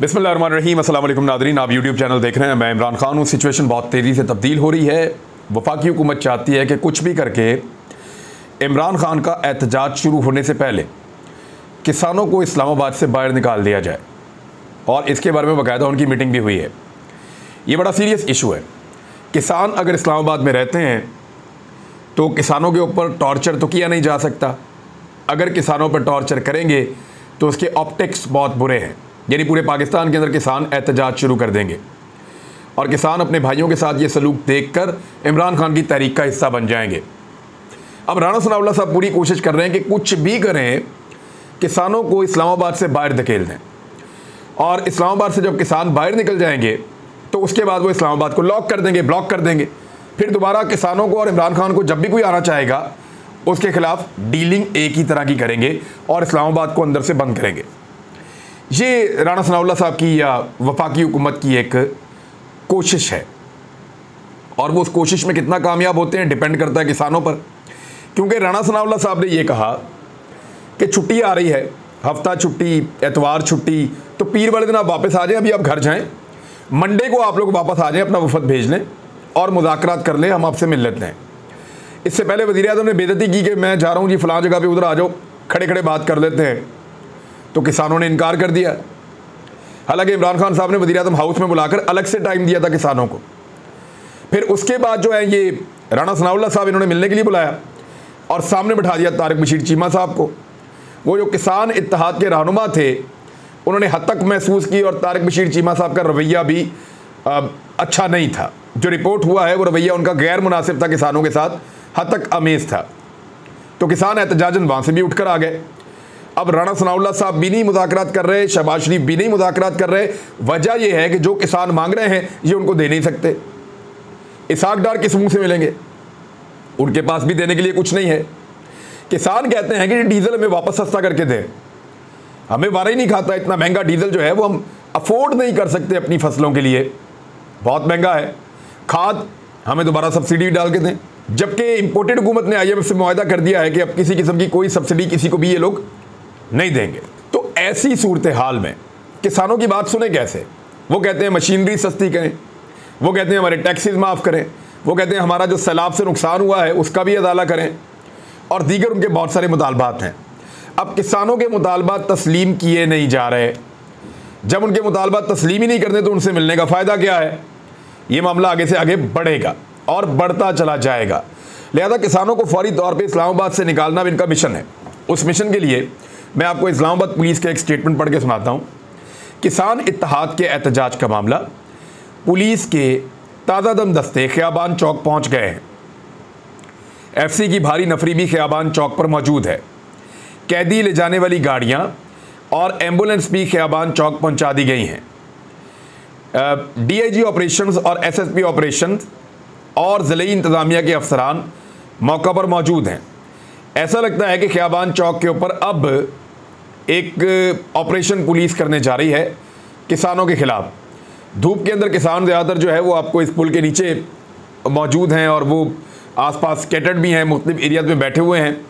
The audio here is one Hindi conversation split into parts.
बिस्मिल्लाहिर्रहमानिर्रहीम। अस्सलाम वालेकुम नादरीन, आप यूट्यूब चैनल देख रहे हैं। मैं इमरान खान हूँ। सिचुएशन बहुत तेज़ी से तब्दील हो रही है। वफाकी हुकूमत चाहती है कि कुछ भी करके इमरान खान का एहतजाज शुरू होने से पहले किसानों को इस्लामाबाद से बाहर निकाल दिया जाए, और इसके बारे में बाकायदा उनकी मीटिंग भी हुई है। ये बड़ा सीरियस इशू है। किसान अगर इस्लामाबाद में रहते हैं तो किसानों के ऊपर टॉर्चर तो किया नहीं जा सकता। अगर किसानों पर टॉर्चर करेंगे तो उसके ऑप्टिक्स बहुत बुरे हैं, यानी पूरे पाकिस्तान के अंदर किसान एहतजाज शुरू कर देंगे और किसान अपने भाइयों के साथ ये सलूक देखकर इमरान खान की तहरीक का हिस्सा बन जाएंगे। अब राणा सनाउल्लाह साहब पूरी कोशिश कर रहे हैं कि कुछ भी करें, किसानों को इस्लामाबाद से बाहर धकेल दें, और इस्लामाबाद से जब किसान बाहर निकल जाएंगे तो उसके बाद वो इस्लामाबाद को लॉक कर देंगे, ब्लॉक कर देंगे। फिर दोबारा किसानों को और इमरान खान को जब भी कोई आना चाहेगा उसके खिलाफ डीलिंग एक ही तरह की करेंगे और इस्लामाबाद को अंदर से बंद करेंगे। ये राणा सनाउल्लाह साहब की या वफाकी हुकूमत की एक कोशिश है, और वो उस कोशिश में कितना कामयाब होते हैं डिपेंड करता है किसानों पर। क्योंकि राणा सनाउल्लाह साहब ने ये कहा कि छुट्टी आ रही है, हफ्ता छुट्टी, एतवार छुट्टी, तो पीर वाले दिन आप वापस आ जाएं, अभी आप घर जाएं, मंडे को आप लोग वापस आ जाएं, अपना वफद भेज लें और मुज़ाकरात कर लें, हम आपसे मिल लेते हैं। इससे पहले वज़ीर-ए-आज़म ने बेइज्जती की कि मैं जा रहा हूँ जी फ़लाँ जगह पे, उधर आ जाओ, खड़े खड़े बात कर लेते हैं, तो किसानों ने इनकार कर दिया। हालांकि इमरान खान साहब ने वज़ीर-ए-आज़म हाउस में बुलाकर अलग से टाइम दिया था किसानों को। फिर उसके बाद जो है ये राणा सनाउल्लाह साहब इन्होंने मिलने के लिए बुलाया और सामने बिठा दिया तारिक बशीर चीमा साहब को। वो जो किसान इत्तेहाद के रहनुमा थे उन्होंने हद तक महसूस की, और तारिक बशीर चीमा साहब का रवैया भी अच्छा नहीं था। जो रिपोर्ट हुआ है वो रवैया उनका गैर मुनासिब था, किसानों के साथ हद तक अमेज़ था। तो किसान एहतजाजन वहाँ से भी उठकर आ गए। अब राणा सनाउल्लाह साहब भी नहीं मुज़ाकरात कर रहे, शहबाज शरीफ भी नहीं मुज़ाकरात कर रहे। वजह यह है कि जो किसान मांग रहे हैं ये उनको दे नहीं सकते। इसहाक डार किस मुंह से मिलेंगे? उनके पास भी देने के लिए कुछ नहीं है। किसान कहते हैं कि डीजल हमें वापस सस्ता करके दें, हमें वारा ही नहीं खाता, इतना महंगा डीजल जो है वो हम अफोर्ड नहीं कर सकते अपनी फसलों के लिए, बहुत महंगा है। खाद हमें दोबारा सब्सिडी डाल के दें, जबकि इंपोर्टेड हुकूमत ने IMF से मुआहदा कर दिया है कि अब किसी किस्म की कोई सब्सिडी किसी को भी ये लोग नहीं देंगे। तो ऐसी सूरत हाल में किसानों की बात सुने कैसे? वो कहते हैं मशीनरी सस्ती करें, वो कहते हैं हमारे टैक्सेस माफ़ करें, वो कहते हैं हमारा जो सैलाब से नुकसान हुआ है उसका भी अदाला करें, और दीगर उनके बहुत सारे मुतालबात हैं। अब किसानों के मुतालबात तस्लीम किए नहीं जा रहे। जब उनके मुतालबात तस्लीम ही नहीं करते तो उनसे मिलने का फ़ायदा क्या है? ये मामला आगे से आगे बढ़ेगा और बढ़ता चला जाएगा। लिहाजा किसानों को फौरी तौर पे इस्लामाबाद से निकालना भी इनका मिशन है। उस मिशन के लिए मैं आपको इस्लामाबाद पुलिस का एक स्टेटमेंट पढ़ के सुनाता हूँ। किसान इत्तेहाद के एहतजाज का मामला, पुलिस के ताज़ा दम दस्ते ख़ियाबान चौक पहुँच गए हैं। FC की भारी नफरी भी ख़ियाबान चौक पर मौजूद है। कैदी ले जाने वाली गाड़ियाँ और एम्बुलेंस भी ख़ियाबान चौक पहुँचा दी गई हैं। DIG ऑपरेशंस और SSP ऑपरेशंस और ज़िले इंतज़ामिया के अफसरान मौका पर मौजूद हैं। ऐसा लगता है कि ख़ियाबान चौक के ऊपर अब एक ऑपरेशन पुलिस करने जा रही है किसानों के ख़िलाफ़। धूप के अंदर किसान ज़्यादातर जो है वो आपको इस पुल के नीचे मौजूद हैं, और वो आसपास स्कैटर्ड भी हैं, मुख्तलिफ एरियाज़ में बैठे हुए हैं,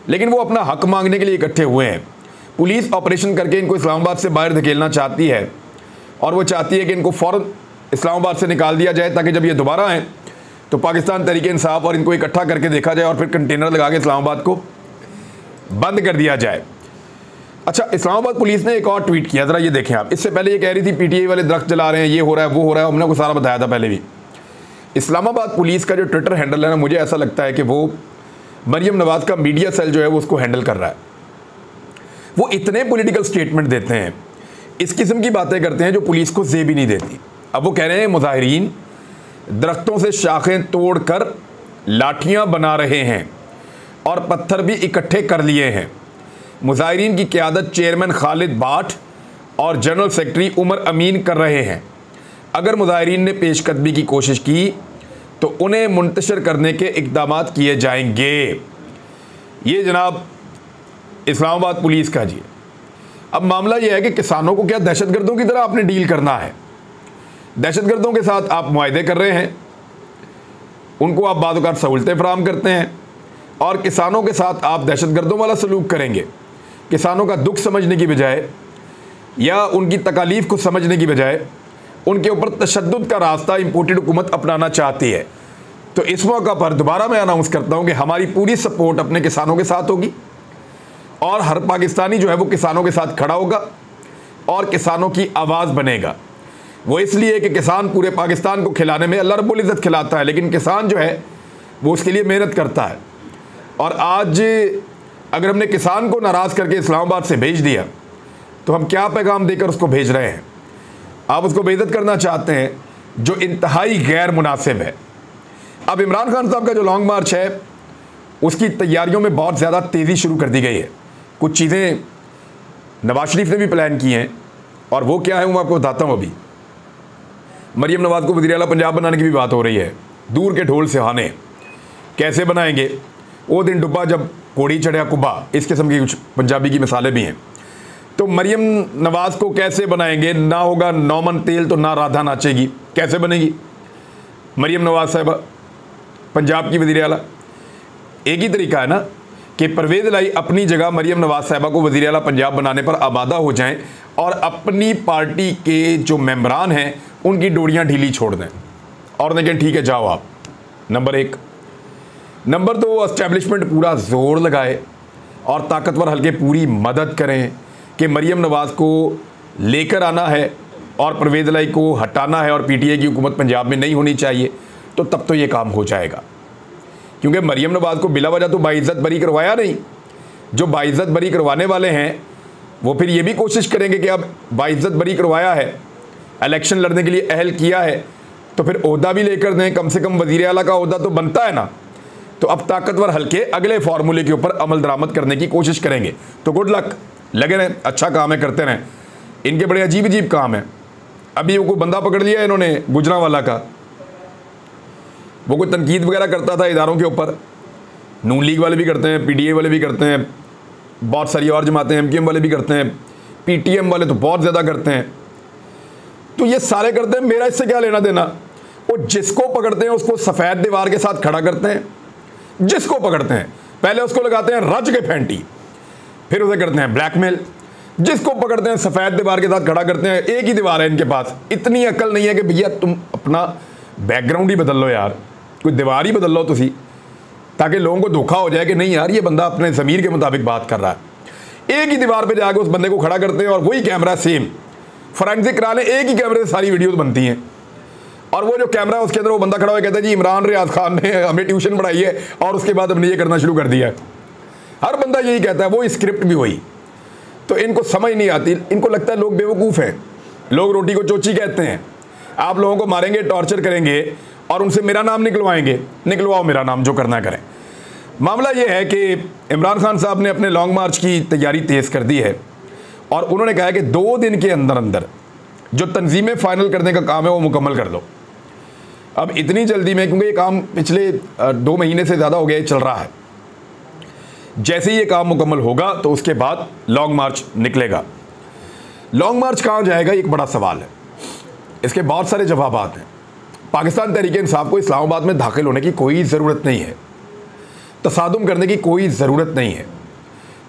लेकिन वो अपना हक मांगने के लिए इकट्ठे हुए हैं। पुलिस ऑपरेशन करके इनको इस्लामाबाद से बाहर धकेलना चाहती है, और वो चाहती है कि इनको फ़ौरन इस्लामाबाद से निकाल दिया जाए, ताकि जब ये दोबारा आएँ तो पाकिस्तान तहरीक इंसाफ और इनको इकट्ठा करके देखा जाए और फिर कंटेनर लगा के इस्लामाबाद को बंद कर दिया जाए। अच्छा, इस्लामाबाद पुलिस ने एक और ट्वीट किया, ज़रा ये देखें आप। इससे पहले ये कह रही थी PTI वाले दरख्त जला रहे हैं, ये हो रहा है, वो हो रहा है, हमने को सारा बताया था पहले भी। इस्लामाबाद पुलिस का जो ट्विटर हैंडल है ना, मुझे ऐसा लगता है कि वो मरियम नवाज़ का मीडिया सेल जो है वो उसको हैंडल कर रहा है। वो इतने पॉलिटिकल स्टेटमेंट देते हैं, इस किस्म की बातें करते हैं जो पुलिस को ज़ेब ही नहीं देती। अब वो कह रहे हैं मुजाहिरीन दरख्तों से शाखें तोड़कर लाठियां बना रहे हैं और पत्थर भी इकट्ठे कर लिए हैं। मुजाहिरीन की क़यादत चेयरमैन खालिद भाट और जनरल सेक्रेटरी उमर अमीन कर रहे हैं। अगर मुजाहिरीन ने पेशकदमी की कोशिश की तो उन्हें मुंतशिर करने के इक़दामात किए जाएंगे। ये जनाब इस्लामाबाद पुलिस का जी। अब मामला ये है कि किसानों को क्या दहशतगर्दों की तरह आपने डील करना है? दहशतगर्दों के साथ आप मुआहदे कर रहे हैं, उनको आप बाद औक़ात सहूलतें फ़राहम करते हैं, और किसानों के साथ आप दहशतगर्दों वाला सलूक करेंगे। किसानों का दुख समझने की बजाय या उनकी तकालीफ को समझने की बजाय उनके ऊपर तशद्दुद का रास्ता इंपोर्टेड हुकूमत अपनाना चाहती है। तो इस मौका पर दोबारा मैं अनाउंस करता हूं कि हमारी पूरी सपोर्ट अपने किसानों के साथ होगी और हर पाकिस्तानी जो है वो किसानों के साथ खड़ा होगा और किसानों की आवाज़ बनेगा। वो इसलिए कि किसान पूरे पाकिस्तान को खिलाने में अल्लाह रब्बुल इज़्ज़त खिलाता है, लेकिन किसान जो है वो उसके लिए मेहनत करता है। और आज अगर हमने किसान को नाराज़ करके इस्लामाबाद से भेज दिया तो हम क्या पैगाम देकर उसको भेज रहे हैं? आप उसको बेइज्जत करना चाहते हैं, जो इंतहाई गैर मुनासिब है। अब इमरान खान साहब का जो लॉन्ग मार्च है उसकी तैयारियों में बहुत ज़्यादा तेज़ी शुरू कर दी गई है। कुछ चीज़ें नवाज शरीफ ने भी प्लान की हैं और वो क्या है वो मैं आपको बताता हूँ। अभी मरियम नवाज़ को वज़ीर आला पंजाब बनाने की भी बात हो रही है। दूर के ढोल सिहाने कैसे बनाएंगे? वो दिन डुब्बा जब कोड़ी चढ़िया कुब्बा, इस किस्म की कुछ पंजाबी की मिसालें भी हैं। तो मरियम नवाज़ को कैसे बनाएंगे? ना होगा नौमन तेल तो ना राधा नाचेगी। कैसे बनेगी मरियम नवाज़ साहिबा पंजाब की वज़ीर आला? एक ही तरीका है ना कि परवेज़ लाई अपनी जगह मरियम नवाज़ साहिबा को वज़ीर आला पंजाब बनाने पर आमादा हो जाएं और अपनी पार्टी के जो मेंबरान हैं उनकी डोरियां ढीली छोड़ दें और देखें ठीक है जाओ आप। नंबर 1। नंबर 2, एस्टैब्लिशमेंट पूरा जोर लगाए और ताकतवर हल्के पूरी मदद करें कि मरियम नवाज़ को लेकर आना है और परवेज़ लाई को हटाना है और पीटीआई की हुकूमत पंजाब में नहीं होनी चाहिए। तो तब तो ये काम हो जाएगा, क्योंकि मरियम नवाज़ को बिला वजह तो बाइज़्ज़त बरी करवाया नहीं। जो बाइज़्ज़त बरी करवाने वाले हैं वो फिर ये भी कोशिश करेंगे कि अब बाइज़्ज़त बरी करवाया है, इलेक्शन लड़ने के लिए अहल किया है, तो फिर ओहदा भी लेकर दें। कम से कम वज़ीर आला का ओहदा तो बनता है ना। तो अब ताकतवर हल्के अगले फार्मूले के ऊपर अमल दरामद करने की कोशिश करेंगे। तो गुड लक, लगे रहें, अच्छा काम है, करते रहें। इनके बड़े अजीब अजीब काम हैं। अभी वो कोई बंदा पकड़ लिया इन्होंने गुजरांवाला का, वो कोई तनकीद वगैरह करता था इदारों के ऊपर। नून लीग वाले भी करते हैं, पीडीए वाले भी करते हैं, बहुत सारी और जमातें एमकेएम वाले भी करते हैं, पीटीएम वाले तो बहुत ज़्यादा करते हैं। तो ये सारे करते हैं, मेरा इससे क्या लेना देना? वो जिसको पकड़ते हैं उसको सफ़ेद दीवार के साथ खड़ा करते हैं। जिसको पकड़ते हैं पहले उसको लगाते हैं रज के फैंटी, फिर उसे करते हैं ब्लैकमेल। जिसको पकड़ते हैं सफ़ेद दीवार के साथ खड़ा करते हैं। एक ही दीवार है इनके पास, इतनी अकल नहीं है कि भैया तुम अपना बैकग्राउंड ही बदल लो यार, कोई दीवार ही बदल लो तुसी, ताकि लोगों को धोखा हो जाए कि नहीं यार ये बंदा अपने ज़मीर के मुताबिक बात कर रहा है। एक ही दीवार पे जाके उस बंदे को खड़ा करते हैं और वही कैमरा सेम फॉरेंसिक करा लें, एक ही कैमरे से सारी वीडियोस बनती हैं। और वो जो कैमरा है उसके अंदर वो बंदा खड़ा हुआ कहता है जी इमरान रियाज खान ने हमें ट्यूशन पढ़ाई है और उसके बाद हमने ये करना शुरू कर दिया है। हर बंदा यही कहता है, वो स्क्रिप्ट भी वही। तो इनको समझ नहीं आती, इनको लगता है लोग बेवकूफ़ हैं, लोग रोटी को चोची कहते हैं। आप लोगों को मारेंगे, टॉर्चर करेंगे और उनसे मेरा नाम निकलवाएंगे, निकलवाओ मेरा नाम, जो करना करें। मामला ये है कि इमरान खान साहब ने अपने लॉन्ग मार्च की तैयारी तेज़ कर दी है और उन्होंने कहा है कि 2 दिन के अंदर अंदर जो तंजीमें फ़ाइनल करने का काम है वो मुकम्मल कर दो। अब इतनी जल्दी में, क्योंकि ये काम पिछले 2 महीने से ज़्यादा हो गया चल रहा है, जैसे ही ये काम मुकम्मल होगा तो उसके बाद लॉन्ग मार्च निकलेगा। लॉन्ग मार्च कहाँ जाएगा, एक बड़ा सवाल है। इसके बहुत सारे जवाब हैं। पाकिस्तान तहरीक इंसाफ को इस्लामाबाद में दाखिल होने की कोई ज़रूरत नहीं है, तसादुम करने की कोई ज़रूरत नहीं है।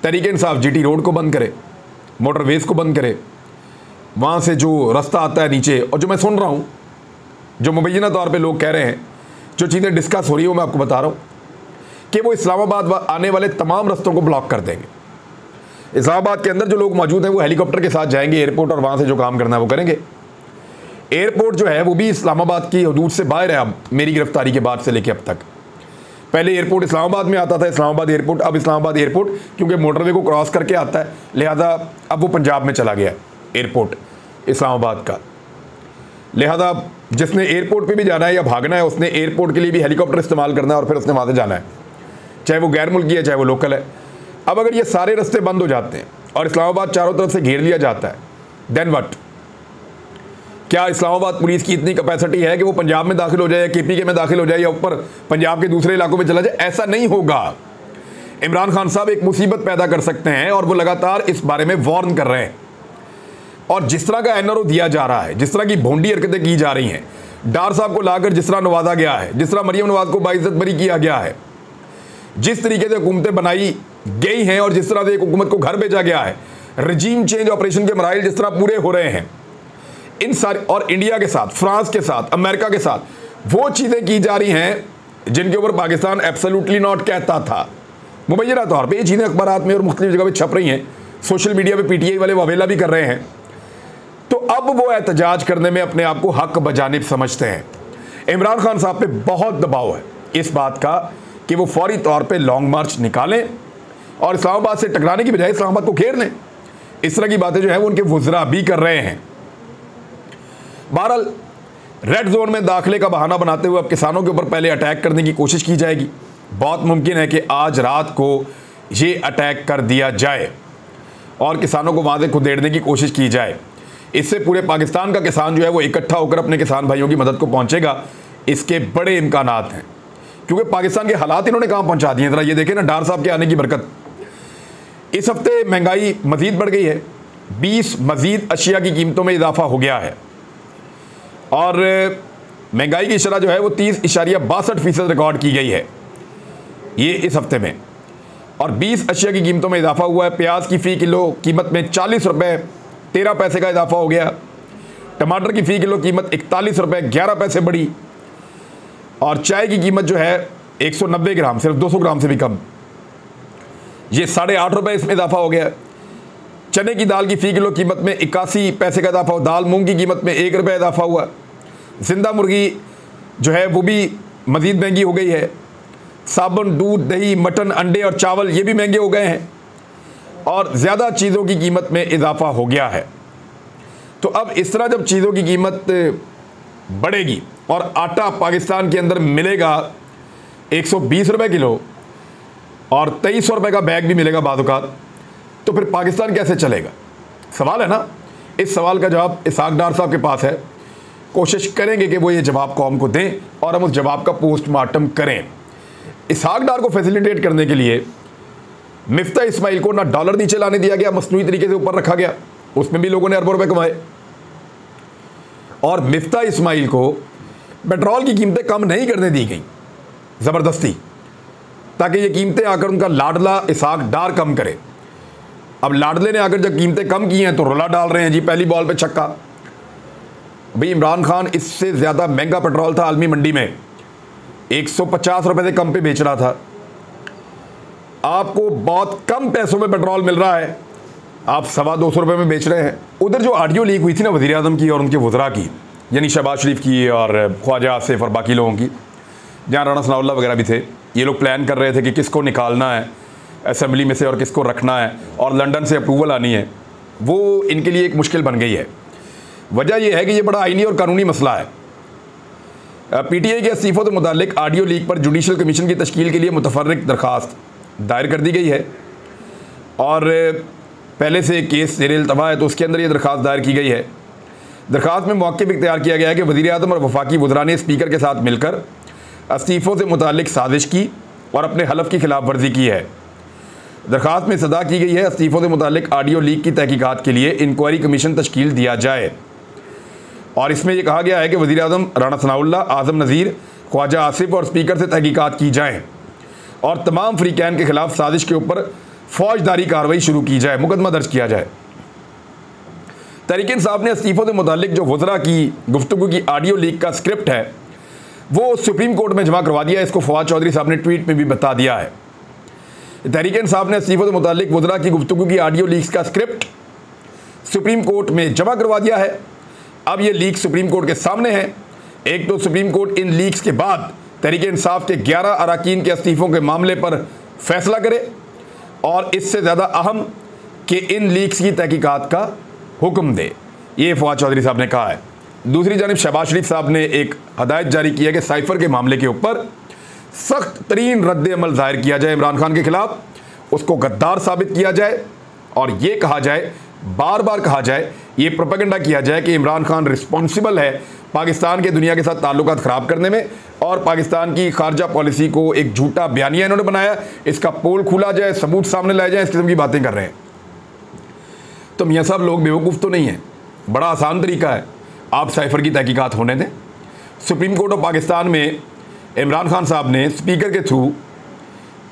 तहरीक इंसाफ जीटी रोड को बंद करे, मोटरवेज़ को बंद करे, वहाँ से जो रास्ता आता है नीचे, और जो मैं सुन रहा हूँ, जो मुबैना तौर पे लोग कह रहे हैं, जो चीज़ें डिस्कस हो रही है वो मैं आपको बता रहा हूँ कि वो इस्लामाबाद आने वाले तमाम रास्तों को ब्लॉक कर देंगे। इस्लामाबाद के अंदर जो लोग मौजूद हैं वो हेलीकॉप्टर के साथ जाएंगे एयरपोर्ट और वहाँ से जो काम करना है वो करेंगे। एयरपोर्ट जो है वो भी इस्लामाबाद की हदूद से बाहर है अब, मेरी गिरफ्तारी के बाद से लेकर अब तक। पहले एयरपोर्ट इस्लामाबाद में आता था, इस्लामाबाद एयरपोर्ट, अब इस्लामाबाद एयरपोर्ट क्योंकि मोटरवे को क्रॉस करके आता है, लिहाजा अब वो पंजाब में चला गया एयरपोर्ट इस्लामाबाद का। लिहाजा जिसने एयरपोर्ट पे भी जाना है या भागना है उसने एयरपोर्ट के लिए भी हेलीकॉप्टर इस्तेमाल करना है और फिर उसने वहाँ से जाना है, चाहे वो गैर मुल्की है चाहे वो लोकल है। अब अगर ये सारे रास्ते बंद हो जाते हैं और इस्लामाबाद चारों तरफ से घेर लिया जाता है, देन व्हाट? क्या इस्लामाबाद पुलिस की इतनी कैपेसिटी है कि वो पंजाब में दाखिल हो जाए या केपीके में दाखिल हो जाए या ऊपर पंजाब के दूसरे इलाकों में चला जाए? ऐसा नहीं होगा। इमरान खान साहब एक मुसीबत पैदा कर सकते हैं और वो लगातार इस बारे में वार्न कर रहे हैं। और जिस तरह का एनआरओ दिया जा रहा है, जिस तरह की भोंडी हरकतें की जा रही हैं, डार साहब को लाकर जिस तरह नवाजा गया है, जिस तरह मरियम नवाज को बाइज्जत बरी किया गया है, जिस तरीके से हुकूमतें बनाई गई हैं और जिस तरह से एक हुकूमत को घर भेजा गया है, रजीम चेंज ऑपरेशन के मराइल जिस तरह पूरे हो रहे हैं, इन सारे, और इंडिया के साथ, फ्रांस के साथ, अमेरिका के साथ वो चीज़ें की जा रही हैं जिनके ऊपर पाकिस्तान एब्सोल्युटली नॉट कहता था। मुबैना तौर पे ये चीज़ें अखबारात में और मुख्तलिफ जगह पे छप रही हैं, सोशल मीडिया पे पीटीआई वाले वावेला भी कर रहे हैं। तो अब वो एहतजाज करने में अपने आप को हक बजानिब समझते हैं। इमरान खान साहब पे बहुत दबाव है इस बात का कि वो फौरी तौर पे लॉन्ग मार्च निकालें और इस्लामाबाद से टकराने की बजाय इस्लामाबाद को घेर लें। इस तरह की बातें जो है वो उनके वुज़रा भी कर रहे हैं। बहरहाल रेड जोन में दाखिले का बहाना बनाते हुए अब किसानों के ऊपर पहले अटैक करने की कोशिश की जाएगी। बहुत मुमकिन है कि आज रात को ये अटैक कर दिया जाए और किसानों को वहाँ से खुदेड़ने की कोशिश की जाए। इससे पूरे पाकिस्तान का किसान जो है वो इकट्ठा होकर अपने किसान भाइयों की मदद को पहुँचेगा, इसके बड़े इम्कानात हैं। क्योंकि पाकिस्तान के हालात इन्होंने कहाँ पहुँचा दिए, ज़रा ये देखें ना, डार साहब के आने की बरकत। इस हफ्ते महंगाई मज़ीद बढ़ गई है, 20 मज़ीद अशिया की कीमतों में इजाफा हो गया है और महंगाई की शरह जो है वो 30.62% रिकॉर्ड की गई है ये इस हफ्ते में, और 20 अशिया की कीमतों में इजाफा हुआ है। प्याज की फ़ी किलो कीमत में 40 रुपये 13 पैसे का इजाफा हो गया। टमाटर की फ़ी किलो कीमत 41 रुपये 11 पैसे बढ़ी और चाय की कीमत जो है 190 ग्राम, सिर्फ 200 ग्राम से भी कम, ये 8.5 रुपये इसमें इजाफा हो गया। चने की दाल की फ़ी किलो कीमत में 81 पैसे का इजाफा हुआ। दाल मूंग की कीमत में 1 रुपये इजाफा हुआ। जिंदा मुर्गी जो है वो भी मज़ीद महंगी हो गई है। साबुन, दूध, दही, मटन, अंडे और चावल ये भी महंगे हो गए हैं और ज़्यादा चीज़ों की कीमत में इजाफा हो गया है। तो अब इस तरह जब चीज़ों की कीमत बढ़ेगी और आटा पाकिस्तान के अंदर मिलेगा 120 रुपये किलो और 2300 रुपये का बैग भी मिलेगा बाज़-औक़ात, तो फिर पाकिस्तान कैसे चलेगा? सवाल है ना। इस सवाल का जवाब इसहाक डार साहब के पास है। कोशिश करेंगे कि वो ये जवाब कौम को दें और हम उस जवाब का पोस्टमार्टम करें। इसहाक डार को फैसिलिटेट करने के लिए मिफ्ता इस्माइल को ना डॉलर नीचे लाने दिया गया, मसनूई तरीके से ऊपर रखा गया, उसमें भी लोगों ने अरबों रुपए कमाए, और मिफ्ता इस्माइल को पेट्रोल की कीमतें कम नहीं करने दी गई ज़बरदस्ती, ताकि ये कीमतें आकर उनका लाडला इसहाक डार कम करे। अब लाडले ने आकर जब कीमतें कम की हैं तो रोला डाल रहे हैं जी, पहली बॉल पे छक्का। भाई इमरान खान इससे ज़्यादा महंगा पेट्रोल था आलमी मंडी में, 150 रुपये से कम पे बेच रहा था। आपको बहुत कम पैसों में पेट्रोल मिल रहा है, आप 225 रुपये में बेच रहे हैं। उधर जो ऑडियो लीक हुई थी ना वज़ीर आज़म की और उनके वज़रा की, यानी शहबाज शरीफ की और ख्वाजा आसिफ और बाकी लोगों की, जहाँ राना सनाउल्लाह वगैरह भी थे, ये लोग प्लान कर रहे थे कि किसको निकालना है असेंबली में से और किसको रखना है और लंदन से अप्रूवल आनी है, वो इनके लिए एक मुश्किल बन गई है। वजह यह है कि ये बड़ा आइनी और कानूनी मसला है। पीटीआई के इस्तीफ़ों से मुतालिक ऑडियो लीक पर जुडिशल कमीशन की तश्कील के लिए मुतफर्रिक दरख्वास्त दायर कर दी गई है और पहले से केस ज़ेर इल्तवा है तो उसके अंदर ये दरख्वास्त दायर की गई है। दरख्वास्त में मौक़िफ़ इख्तियार किया गया है कि वज़ीर आज़म और वफाकी वज़रा ने स्पीकर के साथ मिलकर इस्तीफ़ों से मुतालिक साजिश की और अपने हलफ की खिलाफ वर्जी की है। दरख्वास्त में सदा की गई है इस्तीफ़ों से मुतालिक ऑडियो लीक की तहकीकात के लिए इंक्वायरी कमीशन तश्कील दिया जाए और इसमें यह कहा गया है कि वज़ीर आज़म राना सनाउल्लाह, आज़म नज़ीर, ख्वाजा आसिफ और स्पीकर से तहकीकात की जाएँ और तमाम फ़रीक़ैन के ख़िलाफ़ साजिश के ऊपर फ़ौजदारी कार्रवाई शुरू की जाए, मुकदमा दर्ज किया जाए। तहरीक-ए-इंसाफ़ ने इस्तीफ़ों से मुतालिक जो वज़रा की गुफ्तगू की ऑडियो लीक का स्क्रिप्ट है वो सुप्रीम कोर्ट में जमा करवा दिया। इसको फवाद चौधरी साहब ने ट्वीट में भी बता दिया है। तहरीक-ए-इंसाफ़ ने इस्तीफ़ों से मुतालिक वज़रा की गुफ्तगू की ऑडियो लीक्स का स्क्रिप्ट सुप्रीम कोर्ट में जमा करवा दिया है। अब ये लीक सुप्रीम कोर्ट के सामने है। एक तो सुप्रीम कोर्ट इन लीक्स के बाद तहरीक-ए-इंसाफ़ के 11 अरकान के इस्तीफ़ों के मामले पर फैसला करे और इससे ज़्यादा अहम कि इन लीक्स की तहकीकात का हुक्म दे, ये फवाद चौधरी साहब ने कहा है। दूसरी जानिब शहबाज शरीफ साहब ने एक हदायत जारी की है कि साइफ़र के मामले के ऊपर सख्त तरीन रद्द अमल ज़ाहिर किया जाए इमरान खान के ख़िलाफ़, उसको गद्दार साबित किया जाए और ये कहा जाए, बार बार कहा जाए, ये प्रोपेगेंडा किया जाए कि इमरान खान रिस्पॉन्सिबल है पाकिस्तान के दुनिया के साथ ताल्लुकात ख़राब करने में और पाकिस्तान की खारजा पॉलिसी को एक झूठा बयानिया इन्होंने बनाया, इसका पोल खुला जाए, सबूत सामने लाए जाए, इस किस्म की बातें कर रहे हैं। तो मियाँ साहब लोग बेवकूफ़ तो नहीं हैं, बड़ा आसान तरीका है, आप साइफ़र की तहकीकात होने दें। सुप्रीम कोर्ट ऑफ पाकिस्तान में इमरान खान साहब ने स्पीकर के थ्रू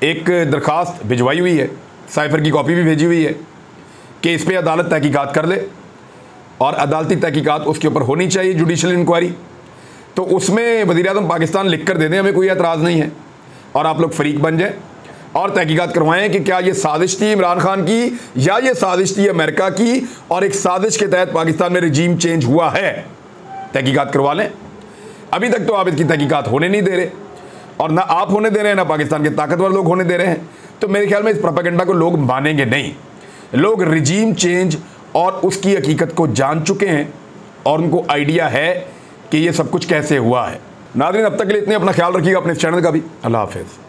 एक दरख्वास्त भिजवाई हुई है, साइफ़र की कॉपी भी भेजी हुई है। कि इस पर अदालत तहकीकात कर ले और अदालती तहकीकात उसके ऊपर होनी चाहिए, जुडिशल इंक्वायरी। तो उसमें वज़ीर-ए-आज़म पाकिस्तान लिख कर दे दें, हमें कोई एतराज़ नहीं है, और आप लोग फरीक बन जाएं और तहकीकात करवाएं कि क्या ये साजिश थी इमरान खान की या ये साजिश थी अमेरिका की, और एक साजिश के तहत पाकिस्तान में रजीम चेंज हुआ है। तहकीकात करवा लें। अभी तक तो आप इसकी तहकीकात होने नहीं दे रहे, और ना आप होने दे रहे हैं, ना पाकिस्तान के ताकतवर लोग होने दे रहे हैं। तो मेरे ख्याल में इस प्रोपेगेंडा को लोग मानेंगे नहीं। लोग रजीम चेंज और उसकी हकीकत को जान चुके हैं और उनको आइडिया है कि ये सब कुछ कैसे हुआ है। नाज़रीन, अब तक के लिए इतने, अपना ख्याल रखिएगा, अपने चैनल का भी। अल्लाह हाफ़िज़।